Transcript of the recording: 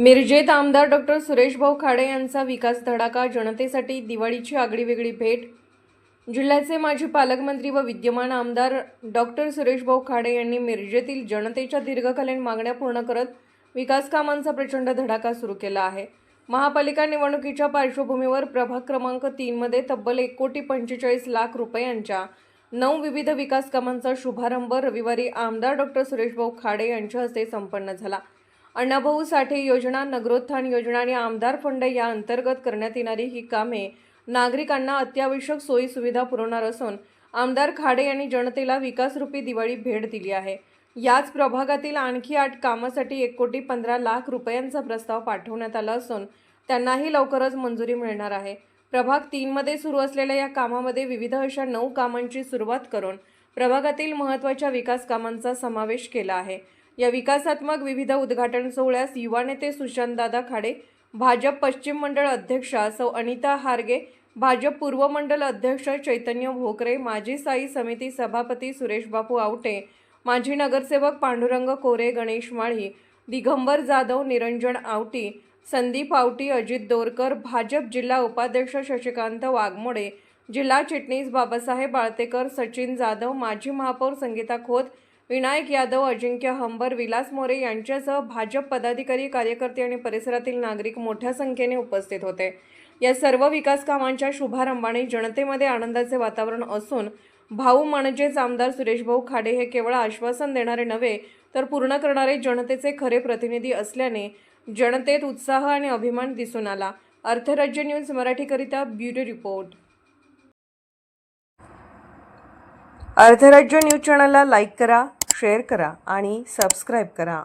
मिरजेत आमदार डॉक्टर सुरेशभाऊ खाडे यांचा विकास धडाका, जनतेसाठी दिवाळीची आगळीवेगळी भेट। जिल्ह्याचे माजी पालकमंत्री व विद्यमान आमदार डॉक्टर सुरेशभाऊ खाडे यांनी मिरजेतील जनतेच्या दीर्घकालीन मागण्या पूर्ण करत विकास कामांचा प्रचंड धडाका सुरू केला आहे। महापालिका निवडणुकीच्या पार्श्वभूमीवर प्रभाग क्रमांक 3 मध्ये तब्बल 1,45,00,000 रुपयांच्या 9 विविध विकास कामांचा शुभारंभ रविवारी आमदार डॉक्टर सुरेशभाऊ खाडे यांच्या हस्ते संपन्न झाला। अण्णाभाऊ साठे योजना, नगरोत्थान योजना आणि आमदार फंड या अंतर्गत करण्यात येणारी ही कामे नागरिकांना अत्यावश्यक सोयी सुविधा पुरवणार असून आमदार खाडे यांनी जनतेला विकासरूपी दिवाळी भेट दिली आहे। याच प्रभागातील आणखी 8 कामासाठी 1,15,00,000 रुपयांचा प्रस्ताव पाठवण्यात आला असून त्यांनाही लवकरच मंजुरी मिळणार आहे। प्रभाग 3 मध्ये सुरू असलेल्या या कामामध्ये विविध अशा 9 कामांची सुरुवात करून प्रभागातील महत्त्वाच्या विकास कामांचा समावेश केला आहे। या विकासात्मक विविध उद्घाटन सोहळ्यास युवा नेते सुशांतदादा खाडे, भाजप पश्चिम मंडळ अध्यक्षा सौ अनिता हारगे, भाजप पूर्व मंडल अध्यक्ष चैतन्य भोकरे, माजी स्थायी समिती सभापती सुरेशबापू आवटे, माजी नगरसेवक पांडुरंग कोरे, गणेश माळी, दिगंबर जाधव, निरंजन आवटी, संदीप आवटी, अजित दोरकर, भाजप जिल्हा उपाध्यक्ष शशिकांत वाघमोडे, जिल्हा चिटणीस बाबासाहेब बाळतेकर, सचिन जाधव, माजी महापौर संगीता खोत, विनायक यादव, अजिंक्य हंबर, विलास मोरे यांच्यासह भाजप पदाधिकारी, कार्यकर्ते आणि परिसरातील नागरिक मोठ्या संख्येने उपस्थित होते। या सर्व विकास कामांच्या शुभारंभाने जनतेमध्ये आनंदाचे वातावरण असून भाऊ म्हणजेच आमदार सुरेशभाऊ खाडे हे केवळ आश्वासन देणारे नव्हे तर पूर्ण करणारे जनतेचे खरे प्रतिनिधी असल्याने जनतेत उत्साह आणि अभिमान दिसून आला। Arthrajya news मराठीकरिता bureau report. Arthrajya news चॅनलला लाईक करा, शेअर करा आणि सबस्क्राईब करा।